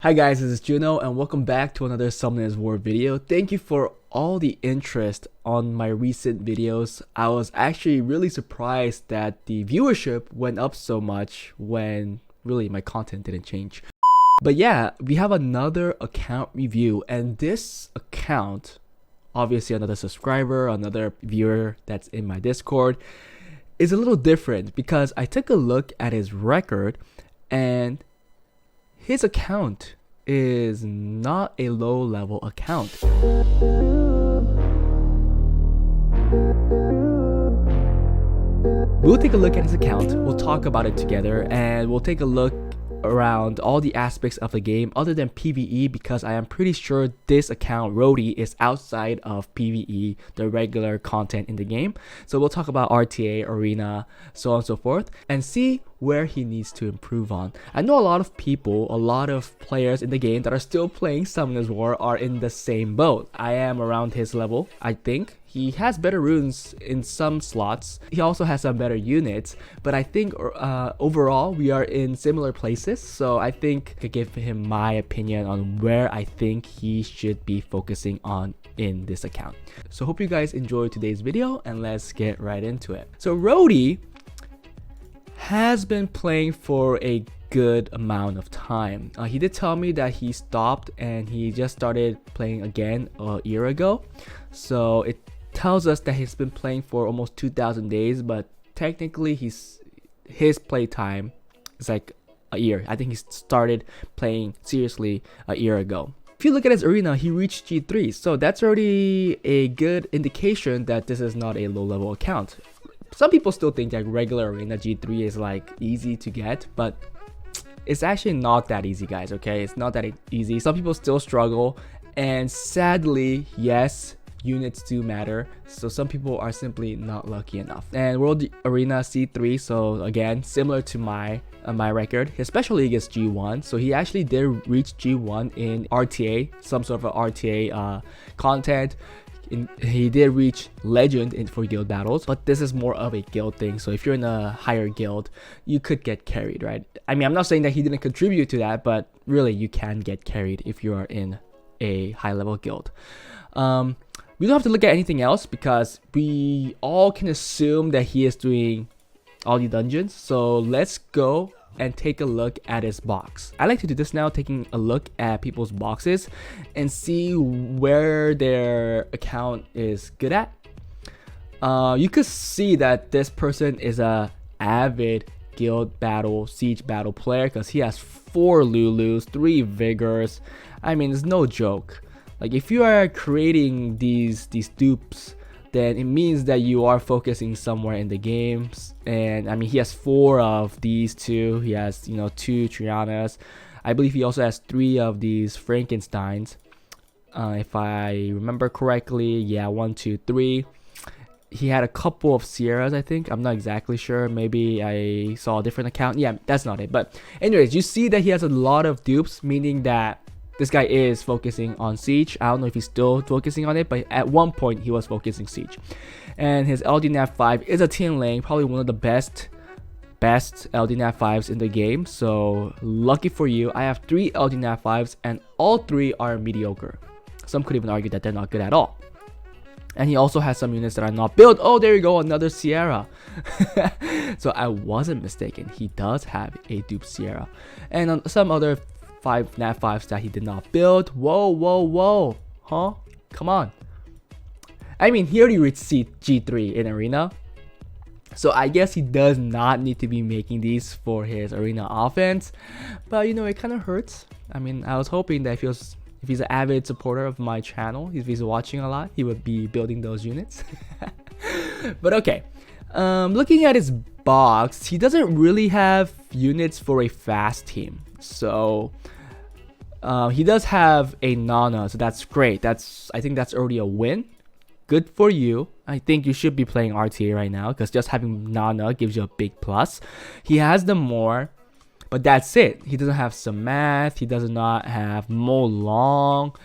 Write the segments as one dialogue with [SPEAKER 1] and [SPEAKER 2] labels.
[SPEAKER 1] Hi guys, this is Juno and welcome back to another Summoners War video. Thank you for all the interest on my recent videos. I was actually really surprised that the viewership went up so much when really my content didn't change. But yeah, we have another account review, and this account, obviously another subscriber, another viewer that's in my Discord, is a little different because I took a look at his record and his account is not a low level account. We'll take a look at his account, we'll talk about it together, and we'll take a look around all the aspects of the game other than PvE, because I am pretty sure this account, Rody, is outside of PvE, the regular content in the game. So we'll talk about RTA, Arena, so on and so forth, and see where he needs to improve on. I know a lot of people, a lot of players in the game that are still playing Summoners War are in the same boat. I am around his level, I think. He has better runes in some slots. He also has some better units, but I think overall we are in similar places. So I think I could give him my opinion on where I think he should be focusing on in this account. So hope you guys enjoyed today's video, and let's get right into it. So Rody has been playing for a good amount of time. He did tell me that he stopped and he just started playing again a year ago. So it tells us that he's been playing for almost 2,000 days, but technically his play time is like a year. I think he started playing seriously a year ago. If you look at his arena, he reached G3, so that's already a good indication that this is not a low level account. Some people still think that regular arena G3 is like easy to get, but it's actually not that easy, guys. Okay, it's not that easy. Some people still struggle, and sadly, yes, units do matter, so some people are simply not lucky enough. And World Arena C3, so again, similar to my record, his special league is G1, so he actually did reach G1 in RTA, some sort of RTA content. He did reach legend for guild battles, but this is more of a guild thing. So if you're in a higher guild, you could get carried, right? I mean, I'm not saying that he didn't contribute to that, but really you can get carried if you are in a high level guild. We don't have to look at anything else because we all can assume that he is doing all the dungeons. So let's go and take a look at his box. I like to do this now, taking a look at people's boxes and see where their account is good at. You could see that this person is a avid guild battle, siege battle player, because he has 4 Lulus, 3 Vigors. I mean, it's no joke. Like, if you are creating these dupes, then it means that you are focusing somewhere in the games. And I mean, he has 4 of these 2. He has, 2 Trianas. I believe he also has 3 of these Frankensteins. If I remember correctly, yeah, 1, 2, 3. He had a couple of Sierras, I think. I'm not exactly sure. Maybe I saw a different account. Yeah, that's not it. But anyways, you see that he has a lot of dupes, meaning that this guy is focusing on Siege. I don't know if he's still focusing on it, but at one point he was focusing Siege. And his LD-Nat 5 is a Tin Lane, probably one of the best LD-Nat 5s in the game. So lucky for you, I have 3 LD-Nat 5s and all 3 are mediocre. Some could even argue that they're not good at all. And he also has some units that are not built. Oh, there you go, another Sierra. So I wasn't mistaken. He does have a dupe Sierra. And on some other 5 Nat 5s that he did not build. Whoa. Huh? Come on. I mean, he already reached G3 in Arena. So I guess he does not need to be making these for his Arena offense. But it kind of hurts. I mean, I was hoping that if he's an avid supporter of my channel, if he's watching a lot, he would be building those units. But okay. Looking at his box, he doesn't really have units for a fast team. So he does have a Nana, so that's great. I think that's already a win. Good for you. I think you should be playing RTA right now, because just having Nana gives you a big plus. He has the more, but that's it. He doesn't have Samath. He does not have Mo Long.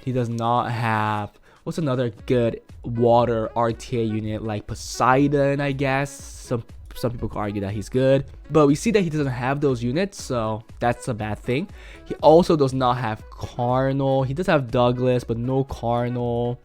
[SPEAKER 1] He does not have, what's another good water RTA unit, like Poseidon, I guess. some people could argue that he's good, but we see that he doesn't have those units, so that's a bad thing. He also does not have Cardinal. He does have Douglas, but no Cardinal.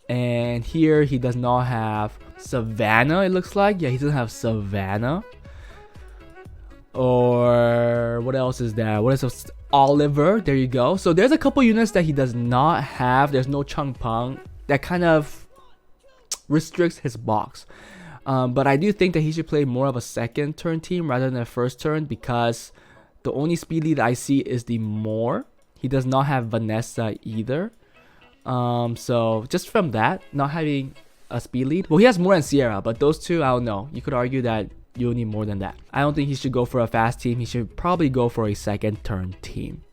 [SPEAKER 1] And here he does not have Savannah, it looks like. Yeah, he doesn't have Savannah. Or what else is that? What is Oliver? There you go. So there's a couple units that he does not have. There's no Chung Pang. That kind of restricts his box. But I do think that he should play more of a second turn team rather than a first turn, because the only speed lead I see is the Moore. He does not have Vanessa either. So just from that, not having a speed lead. Well, he has more than Sierra, but those two, I don't know. You could argue that you'll need more than that. I don't think he should go for a fast team. He should probably go for a second turn team.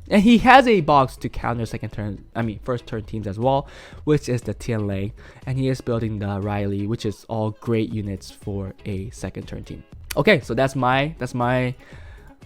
[SPEAKER 1] And he has a box to counter first turn teams as well, which is the Tianlei. And he is building the Riley, which is all great units for a second turn team. Okay, so that's my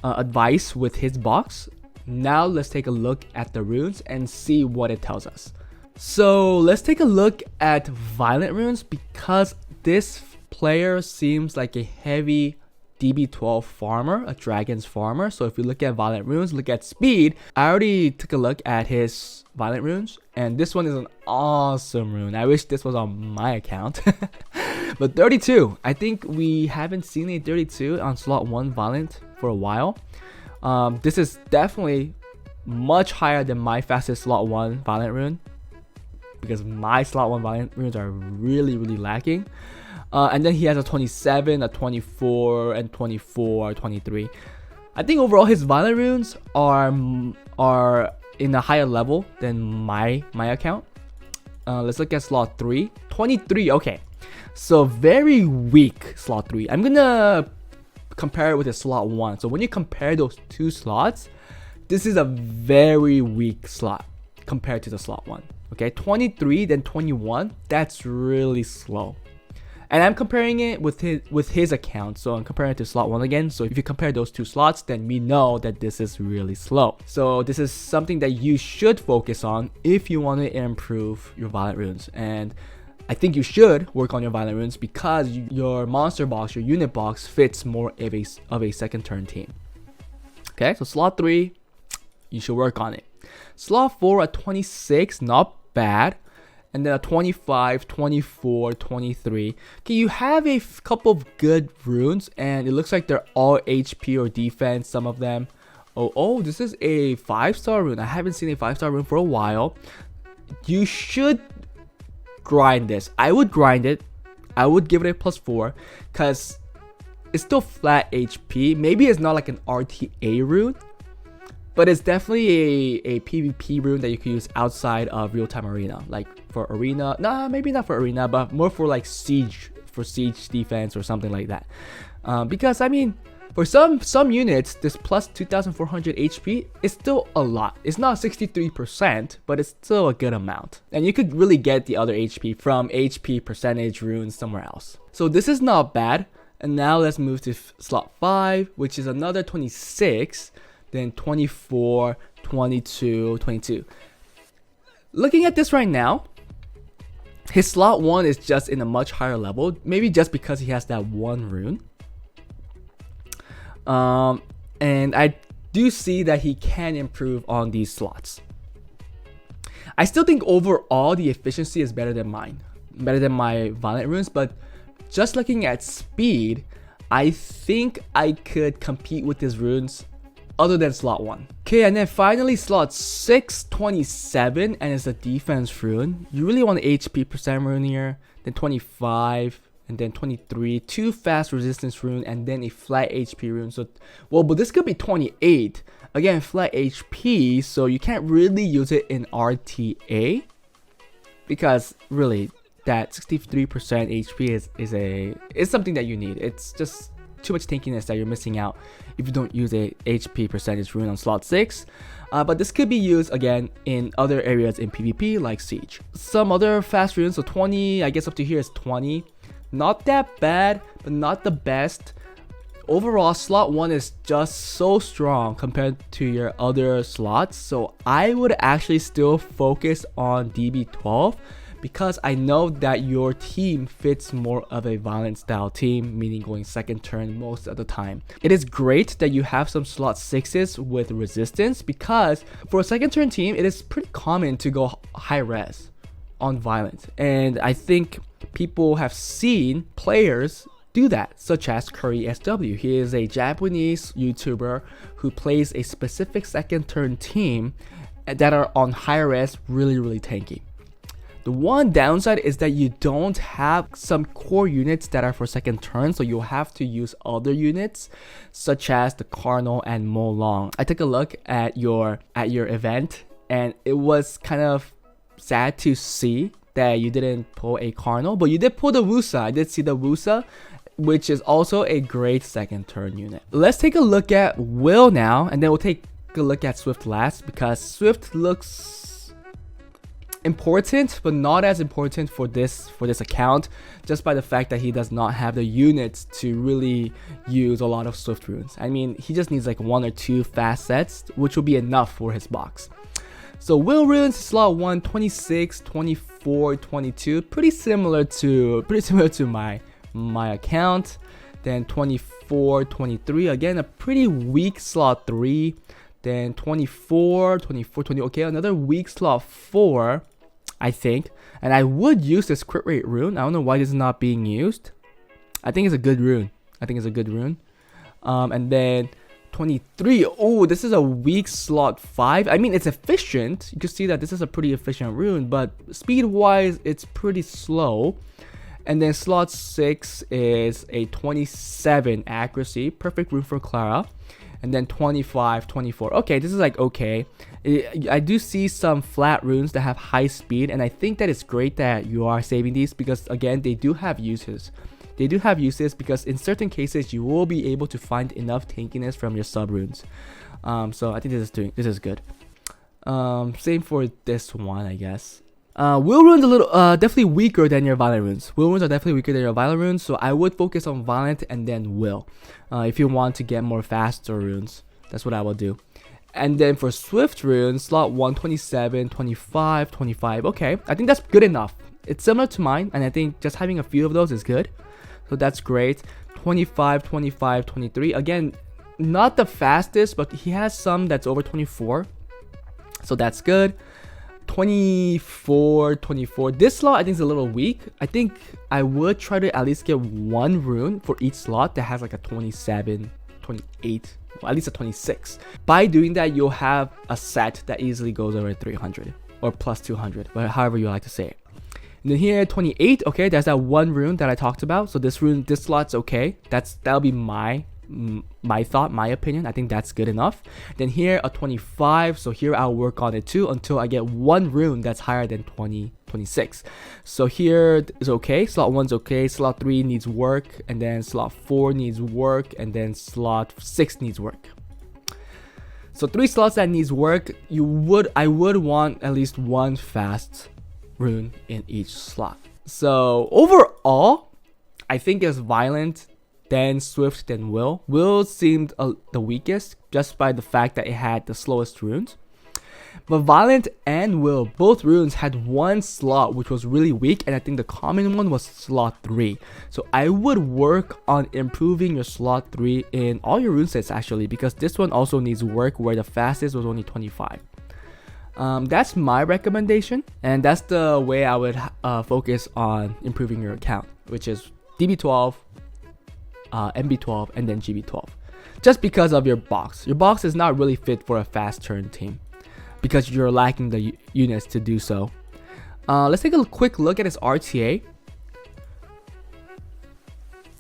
[SPEAKER 1] advice with his box. Now let's take a look at the runes and see what it tells us. So let's take a look at Violent runes, because this player seems like a heavy DB12 farmer, a Dragon's farmer. So if you look at Violent runes, look at speed. I already took a look at his Violent runes, and this one is an awesome rune. I wish this was on my account. But 32, I think we haven't seen a 32 on slot 1 Violent for a while. This is definitely much higher than my fastest slot 1 Violent rune, because my slot 1 Violent runes are really lacking. And then he has a 27, a 24, and 24, 23. I think overall his Violent runes are in a higher level than my account. Let's look at slot 3. 23, okay. So very weak slot 3. I'm gonna compare it with the slot 1. So when you compare those two slots, this is a very weak slot compared to the slot 1. Okay, 23 then 21, that's really slow. And I'm comparing it with his account, so I'm comparing it to slot 1 again. So if you compare those two slots, then we know that this is really slow. So this is something that you should focus on if you want to improve your Violent runes. And I think you should work on your Violent runes, because your monster box, your unit box, fits more of a second turn team. Okay, so slot 3, you should work on it. Slot 4 at 26, not bad. And then a 25, 24, 23. Okay, you have a couple of good runes, and it looks like they're all HP or defense, some of them. Oh, this is a 5-star rune. I haven't seen a 5-star rune for a while. You should grind this. I would grind it. I would give it a +4, because it's still flat HP. Maybe it's not like an RTA rune, but it's definitely a PvP rune that you can use outside of real-time arena, like for arena. Nah, maybe not for arena, but more for like siege, for siege defense or something like that. Because I mean, for some units, this plus 2,400 HP is still a lot. It's not 63%, but it's still a good amount. And you could really get the other HP from HP percentage runes somewhere else. So this is not bad. And now let's move to slot 5, which is another 26. Then 24, 22, 22. Looking at this right now, his slot 1 is just in a much higher level. Maybe just because he has that one rune. And I do see that he can improve on these slots. I still think overall the efficiency is better than mine. Better than my Violent runes, but just looking at speed, I think I could compete with his runes other than slot 1. Okay, and then finally slot 6, 27, and it's a defense rune. You really want an HP percent rune here. Then 25, and then 23, 2 fast resistance rune, and then a flat HP rune. So, well, but this could be 28. Again, flat HP, so you can't really use it in RTA, because really that 63% HP is something that you need. It's just too much tankiness that you're missing out if you don't use a HP percentage rune on slot 6. But this could be used again in other areas in PvP like Siege. Some other fast runes, so 20, I guess up to here is 20. Not that bad, but not the best. Overall, slot 1 is just so strong compared to your other slots. So I would actually still focus on DB12, because I know that your team fits more of a violent style team, meaning going second turn most of the time. It is great that you have some slot 6s with resistance, because for a second turn team, it is pretty common to go high res on violent, and I think people have seen players do that, such as Curry SW. He is a Japanese YouTuber who plays a specific second turn team that are on high res, really tanky. The one downside is that you don't have some core units that are for second turn, so you'll have to use other units such as the Cardinal and Mo Long. I took a look at your event, and it was kind of sad to see that you didn't pull a Cardinal, but you did pull the Wusa. I did see the Wusa, which is also a great second turn unit. Let's take a look at Will now, and then we'll take a look at Swift last, because Swift looks important, but not as important for this account, just by the fact that he does not have the units to really use a lot of Swift runes. I mean, he just needs like 1 or 2 fast sets, which will be enough for his box. So Will runes slot 1, 26, 24, 22, pretty similar to my account. Then 24, 23, again a pretty weak slot 3. Then 24, 24, 20, okay, another weak slot 4, I think. And I would use this crit rate rune. I don't know why this is not being used. I think it's a good rune. And then 23, oh, this is a weak slot 5. I mean, it's efficient. You can see that this is a pretty efficient rune, but speed wise, it's pretty slow. And then slot 6 is a 27 accuracy, perfect rune for Clara. And then 25, 24. Okay, this is like okay. I do see some flat runes that have high speed, and I think that it's great that you are saving these, because again, they do have uses. Because in certain cases you will be able to find enough tankiness from your sub runes. So I think this is good. Same for this one, I guess. Will runes a little definitely weaker than your violent runes. Will runes are definitely weaker than your violent runes, so I would focus on violent and then will. If you want to get more faster runes, that's what I will do. And then for Swift runes, slot 127, 25, 25. Okay, I think that's good enough. It's similar to mine, and I think just having a few of those is good. So that's great. 25, 25, 23. Again, not the fastest, but he has some that's over 24. So that's good. 24, 24. This slot I think is a little weak. I think I would try to at least get 1 rune for each slot that has like a 27, 28, well, at least a 26. By doing that, you'll have a set that easily goes over 300 or plus 200, but however you like to say it. And then here 28, okay, there's that 1 rune that I talked about. So this slot's okay. That'll be my thought, my opinion. I think that's good enough. Then here a 25, so here I'll work on it too until I get 1 rune that's higher than 26. So here is okay. Slot 1's okay. Slot 3 needs work, and then slot 4 needs work, and then slot 6 needs work. So 3 slots that needs work. I would want at least 1 fast rune in each slot. So overall, I think it's violent, then Swift, then Will. Will seemed the weakest just by the fact that it had the slowest runes. But Violent and Will, both runes had 1 slot which was really weak, and I think the common one was slot 3. So I would work on improving your slot 3 in all your rune sets actually, because this one also needs work where the fastest was only 25. That's my recommendation, and that's the way I would focus on improving your account, which is DB12, MB12, and then GB12. Just because of your box. Your box is not really fit for a fast turn team because you're lacking the units to do so. Let's take a quick look at his RTA.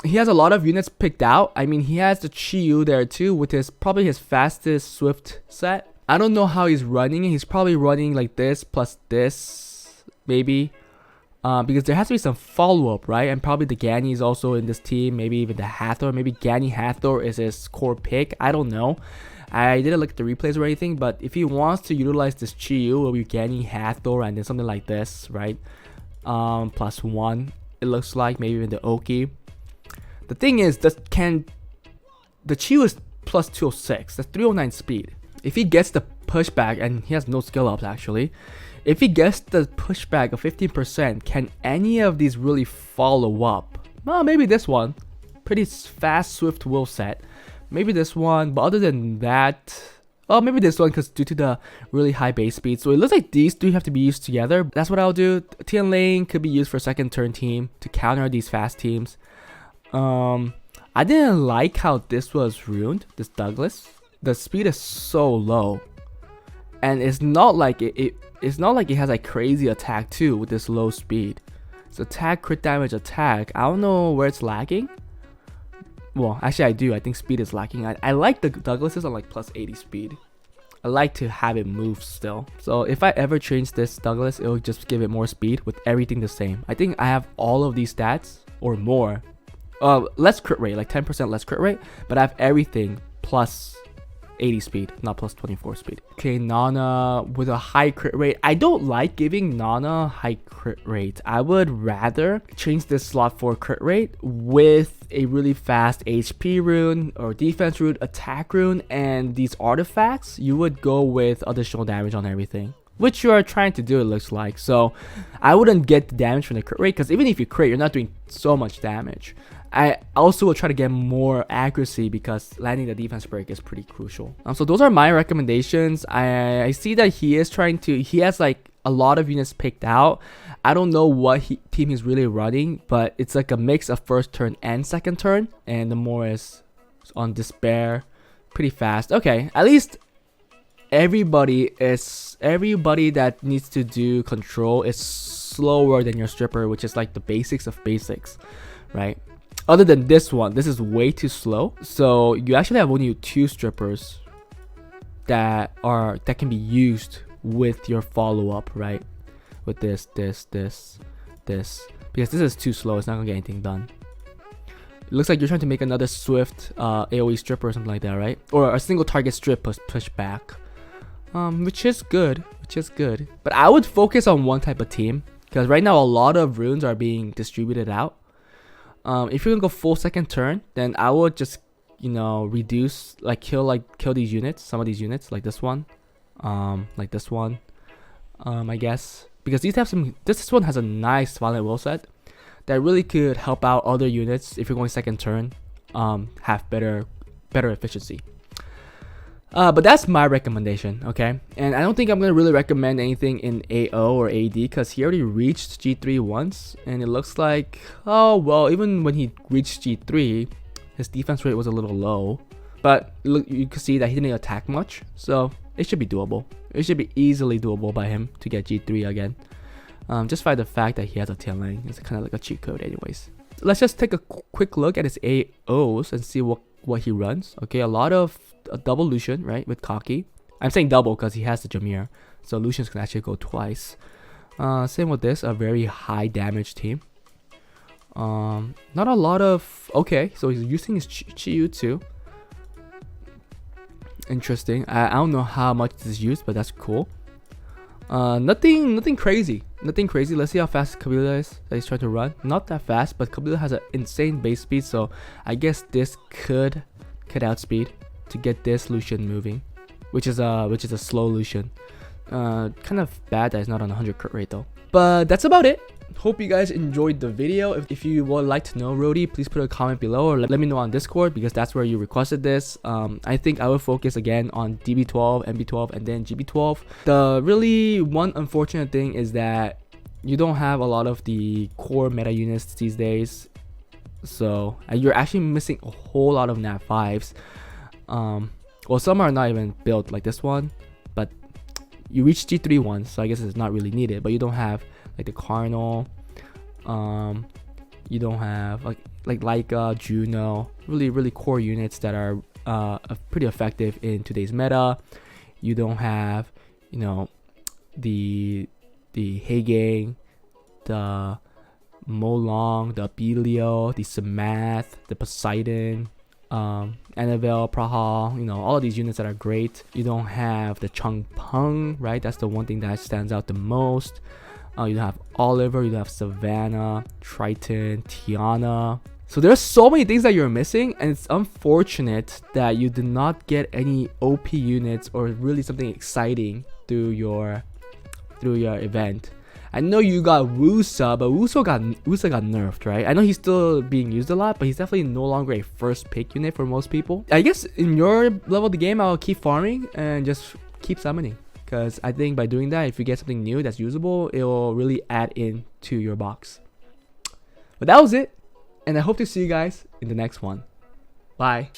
[SPEAKER 1] He has a lot of units picked out. I mean, he has the Chiyu there too, with probably his fastest Swift set. I don't know how he's running. He's probably running like this plus this, maybe. Because there has to be some follow-up, right? And probably the Gani is also in this team. Maybe even the Hathor. Maybe Gani Hathor is his core pick. I don't know. I didn't look at the replays or anything. But if he wants to utilize this Chiyu, it will be Gani Hathor and then something like this, right? +1. It looks like maybe even the Oki. The thing is, the Chiyu is +206. That's 309 speed. If he gets the pushback, and he has no skill ups actually. If he gets the pushback of 15%, can any of these really follow up? Well, maybe this one. Pretty fast, swift will set. Maybe this one, but other than that, oh, maybe this one because due to the really high base speed. So it looks like these three have to be used together. That's what I'll do. Tian Lane could be used for second turn team to counter these fast teams. I didn't like how this was ruined, this Douglas. The speed is so low. And it's not like it's not like it has like crazy attack too with this low speed. It's attack, crit damage, attack. I don't know where it's lacking. Well, actually I do. I think speed is lacking. I like the Douglases on like plus 80 speed. I like to have it move still. So if I ever change this Douglas, it will just give it more speed with everything the same. I think I have all of these stats or more. Less crit rate, like 10% less crit rate, but I have everything plus 80 speed, not plus 24 speed. Okay, Nana with a high crit rate. I don't like giving Nana high crit rate. I would rather change this slot for crit rate with a really fast HP rune or defense rune, attack rune, and these artifacts. You would go with additional damage on everything, which you are trying to do, it looks like. So I wouldn't get the damage from the crit rate because even if you crit, you're not doing so much damage. I also will try to get more accuracy because landing the defense break is pretty crucial. So those are my recommendations. I see that he has like a lot of units picked out. I don't know what team he's really running, but it's like a mix of first turn and second turn. And the more is on Despair, pretty fast. Okay, at least everybody that needs to do control is slower than your stripper, which is like the basics of basics, right? Other than this one, this is way too slow. So you actually have only 2 strippers that can be used with your follow-up, right? With this. Because this is too slow, it's not gonna get anything done. It looks like you're trying to make another swift AoE stripper or something like that, right? Or a single target strip push back. Which is good. But I would focus on one type of team. Because right now a lot of runes are being distributed out. If you're gonna go full second turn, then I would just, reduce, kill these units, some of these units, like this one, I guess, because this one has a nice violent will set that really could help out other units if you're going second turn, have better efficiency. But that's my recommendation, okay? And I don't think I'm going to really recommend anything in AO or AD because he already reached G3 once. And it looks like, oh, well, even when he reached G3, his defense rate was a little low. But look, you can see that he didn't attack much. So it should be doable. It should be easily doable by him to get G3 again. Just by the fact that he has a Tian Lane. It's kind of like a cheat code anyways. So let's just take a quick look at his AOs and see what he runs. Okay, a lot of a double Lucian, right, with Kaki. I'm saying double because he has the Jameer, so Lucians can actually go twice. Same with this, a very high damage team. Not a lot of, okay, so he's using his Chiyu too. Interesting. I don't know how much this is used, but that's cool. Nothing crazy. Let's see how fast Kabila is that he's trying to run. Not that fast, but Kabila has an insane base speed, so I guess this could outspeed to get this Lucian moving, which is a slow Lucian. Kind of bad that it's not on 100 crit rate though. But that's about it. Hope you guys enjoyed the video. If you would like to know Rody, please put a comment below or let me know on Discord because that's where you requested this. I think I will focus again on DB12, MB12, and then GB12. The really one unfortunate thing is that you don't have a lot of the core meta units these days. So you're actually missing a whole lot of Nat 5s. Well, some are not even built like this one, but you reach G3 once, so I guess it's not really needed. But you don't have like the Cardinal, you don't have like Juno, really core units that are pretty effective in today's meta. You don't have, the Heigang, the Molong, the Abelio, the Samath, the Poseidon, Annabelle, Prahal, all of these units that are great. You don't have the Changpeng, right? That's the one thing that stands out the most. You don't have Oliver, you don't have Savannah, Triton, Tiana, So there's so many things that you're missing, and it's unfortunate that you did not get any OP units or really something exciting through your event. I know you got Wusa, but Wusa got nerfed, right? I know he's still being used a lot, but he's definitely no longer a first pick unit for most people. I guess in your level of the game, I'll keep farming and just keep summoning, because I think by doing that, if you get something new that's usable, it will really add in to your box. But that was it, and I hope to see you guys in the next one. Bye.